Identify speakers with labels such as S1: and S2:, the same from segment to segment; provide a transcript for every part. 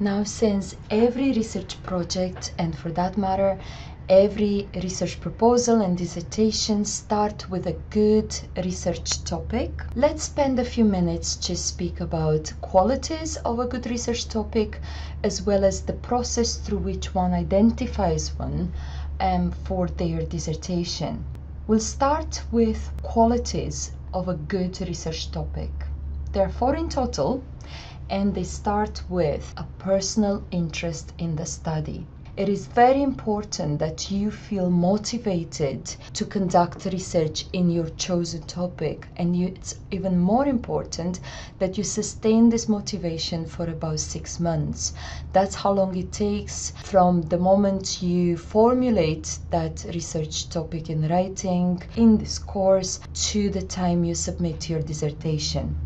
S1: Now, since every research project, and for that matter, every research proposal and dissertation start with a good research topic, let's spend a few minutes to speak about qualities of a good research topic, as well as the process through which one identifies one for their dissertation. We'll start with qualities of a good research topic. There are 4 in total, and they start with a personal interest in the study. It is very important that you feel motivated to conduct research in your chosen topic, and it's even more important that you sustain this motivation for about 6 months. That's how long it takes from the moment you formulate that research topic in writing, in this course, to the time you submit your dissertation.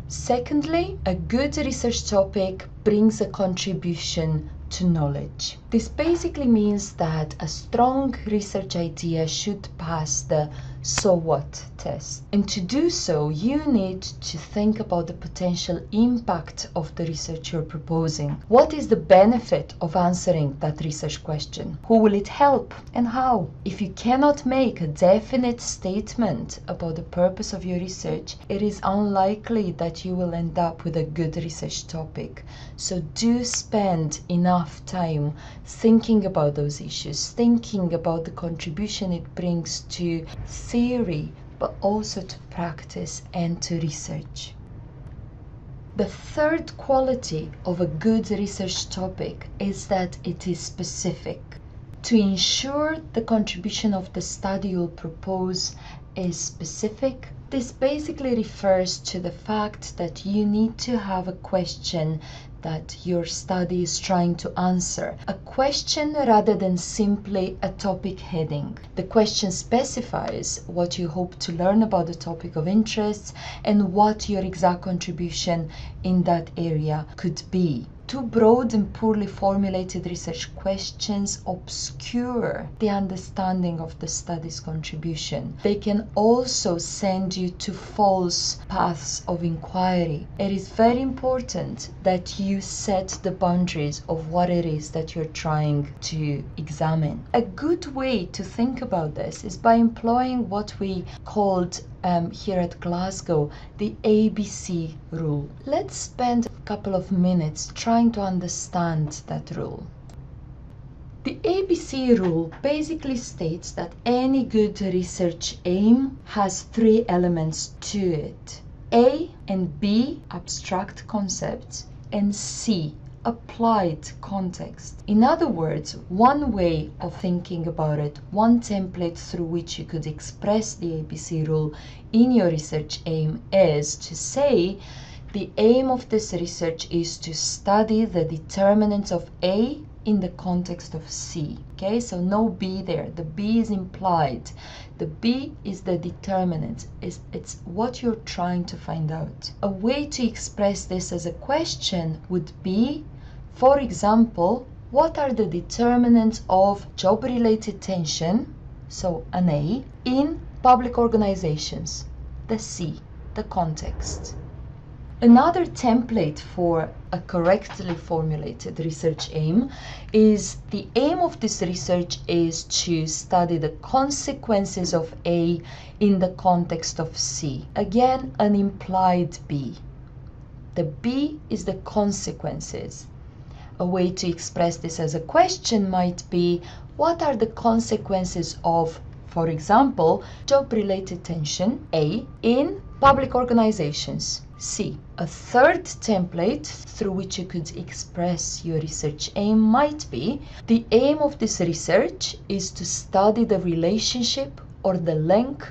S1: Secondly, a good research topic brings a contribution to knowledge. This basically means that a strong research idea should pass the so what test. And to do so, you need to think about the potential impact of the research you're proposing. What is the benefit of answering that research question? Who will it help and how? If you cannot make a definite statement about the purpose of your research, it is unlikely that you will end up with a good research topic. So do spend enough time thinking about those issues, thinking about the contribution it brings to theory, but also to practice and to research. The third quality of a good research topic is that it is specific. To ensure the contribution of the study you'll propose is specific, this basically refers to the fact that you need to have a question that your study is trying to answer. A question rather than simply a topic heading. The question specifies what you hope to learn about the topic of interest and what your exact contribution in that area could be. Too broad and poorly formulated research questions obscure the understanding of the study's contribution. They can also send you to false paths of inquiry. It is very important that you set the boundaries of what it is that you're trying to examine. A good way to think about this is by employing what we called here at Glasgow the ABC rule. Let's spend a couple of minutes trying to understand that rule. The ABC rule basically states that any good research aim has 3 elements to it: A and B, abstract concepts, and C, applied context. In other words, one way of thinking about it, one template through which you could express the ABC rule in your research aim is to say the aim of this research is to study the determinants of A in the context of C. Okay, so no B there. The B is implied. The B is the determinant. It's what you're trying to find out. A way to express this as a question would be, for example, what are the determinants of job-related tension, so an A, in public organizations? The C, the context. Another template for a correctly formulated research aim is the aim of this research is to study the consequences of A in the context of C. Again, an implied B. The B is the consequences. A way to express this as a question might be, what are the consequences of, for example, job-related tension, A, in public organizations? C. A third template through which you could express your research aim might be, the aim of this research is to study the relationship or the link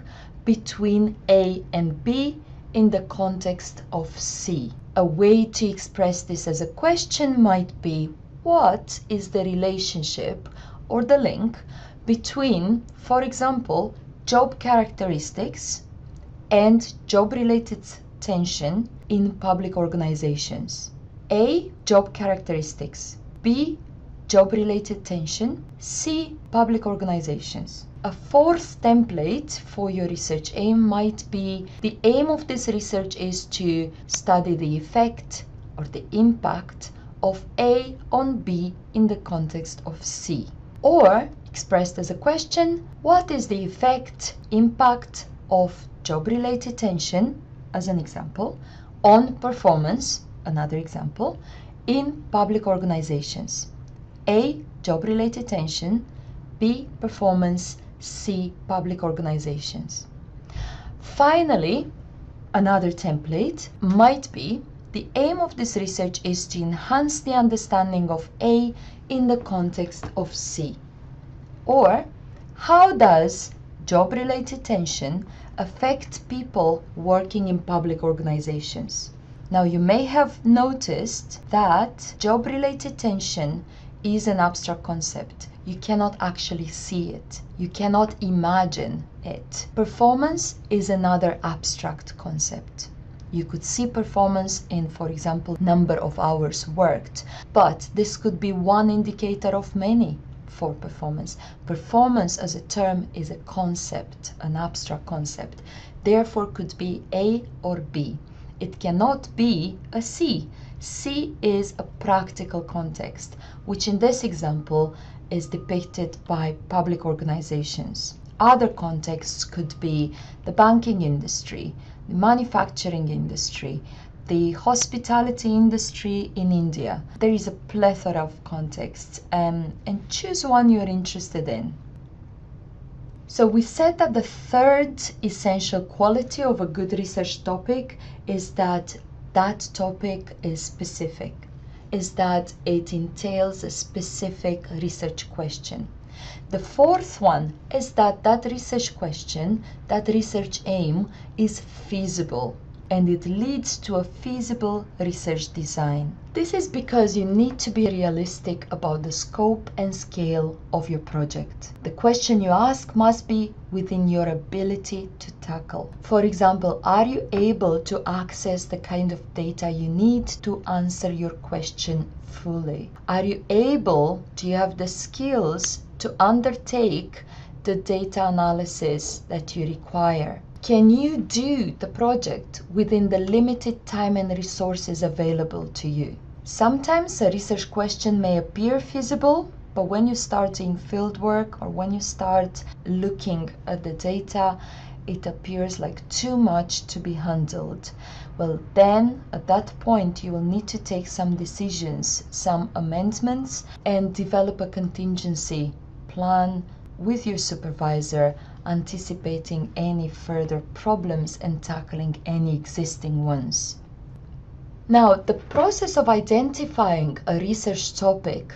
S1: between A and B in the context of C. A way to express this as a question might be, what is the relationship or the link between, for example, job characteristics and job-related tension in public organizations? A, job characteristics. B, job-related tension. C, public organizations. A fourth template for your research aim might be, the aim of this research is to study the effect or the impact of A on B in the context of C. Or, expressed as a question, what is the impact of job-related tension, as an example, on performance, another example, in public organizations? A, job-related tension, B, performance, C, public organizations. Finally, another template might be, the aim of this research is to enhance the understanding of A in the context of C. Or, how does job-related tension affect people working in public organizations? Now, you may have noticed that job-related tension is an abstract concept. You cannot actually see it. You cannot imagine it. Performance is another abstract concept. You could see performance in, for example, number of hours worked, but this could be one indicator of many for performance. Performance as a term is a concept, an abstract concept, therefore could be A or B. It cannot be a C. C is a practical context, which in this example is depicted by public organizations. Other contexts could be the banking industry, the manufacturing industry, the hospitality industry in India. There is a plethora of contexts, and choose one you're interested in. So we said that the third essential quality of a good research topic is that that topic is specific, is that it entails a specific research question. The fourth one is that that research question, that research aim is feasible, and it leads to a feasible research design. This is because you need to be realistic about the scope and scale of your project. The question you ask must be within your ability to tackle. For example, are you able to access the kind of data you need to answer your question fully? Are you able, do you have the skills to undertake the data analysis that you require? Can you do the project within the limited time and resources available to you? Sometimes a research question may appear feasible, but when you start doing field work or when you start looking at the data, it appears like too much to be handled. Well, then at that point you will need to take some decisions, some amendments, and develop a contingency plan with your supervisor, anticipating any further problems and tackling any existing ones. Now, the process of identifying a research topic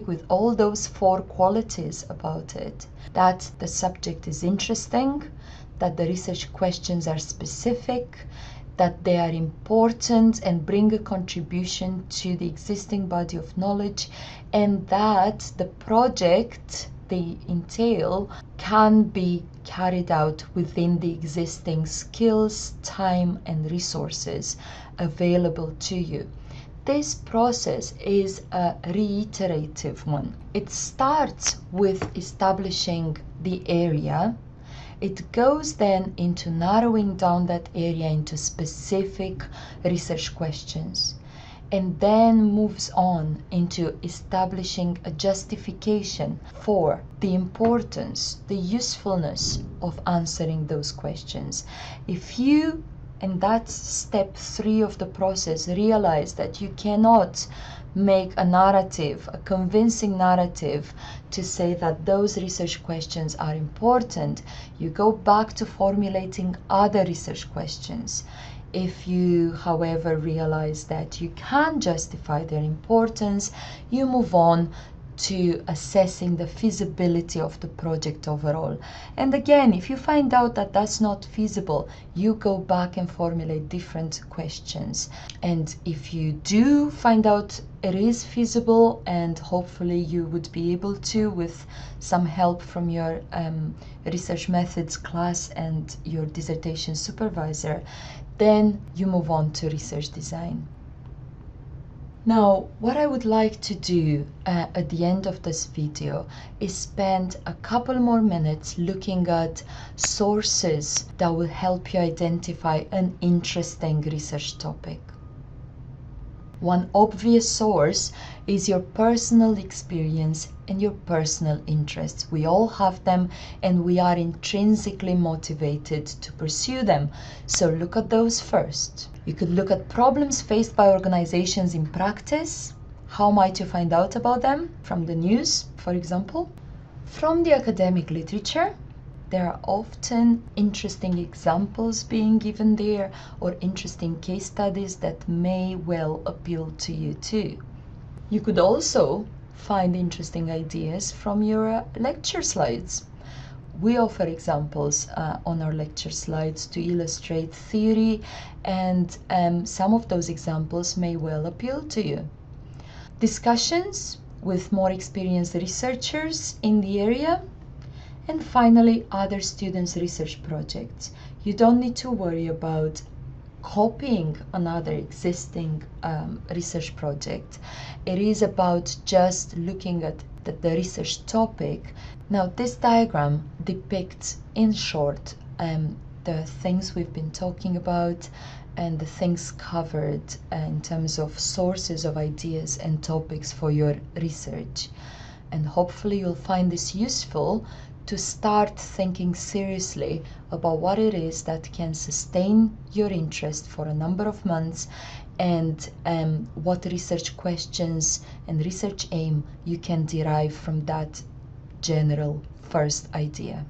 S1: with all those four qualities about it, that the subject is interesting, that the research questions are specific, that they are important and bring a contribution to the existing body of knowledge, and that the project they entail can be carried out within the existing skills, time, and resources available to you. This process is a reiterative one. It starts with establishing the area. It goes then into narrowing down that area into specific research questions, and then moves on into establishing a justification for the importance, the usefulness of answering those questions. If you, and that's step 3 of the process, realize that you cannot make a narrative, a convincing narrative to say that those research questions are important, you go back to formulating other research questions. If you, however, realize that you can justify their importance, you move on to assessing the feasibility of the project overall. And again, if you find out that that's not feasible, you go back and formulate different questions. And if you do find out it is feasible, and hopefully you would be able to, with some help from your research methods class and your dissertation supervisor, then you move on to research design. Now, what I would like to do at the end of this video is spend a couple more minutes looking at sources that will help you identify an interesting research topic. One obvious source is your personal experience and your personal interests. We all have them and we are intrinsically motivated to pursue them. So look at those first. You could look at problems faced by organizations in practice. How might you find out about them? From the news, for example. From the academic literature. There are often interesting examples being given there or interesting case studies that may well appeal to you too. You could also find interesting ideas from your lecture slides. We offer examples on our lecture slides to illustrate theory, and some of those examples may well appeal to you. Discussions with more experienced researchers in the area. And finally, other students' research projects. You don't need to worry about copying another existing research project. It is about just looking at the research topic. Now, this diagram depicts in short the things we've been talking about and the things covered in terms of sources of ideas and topics for your research. And hopefully you'll find this useful to start thinking seriously about what it is that can sustain your interest for a number of months, and what research questions and research aim you can derive from that general first idea.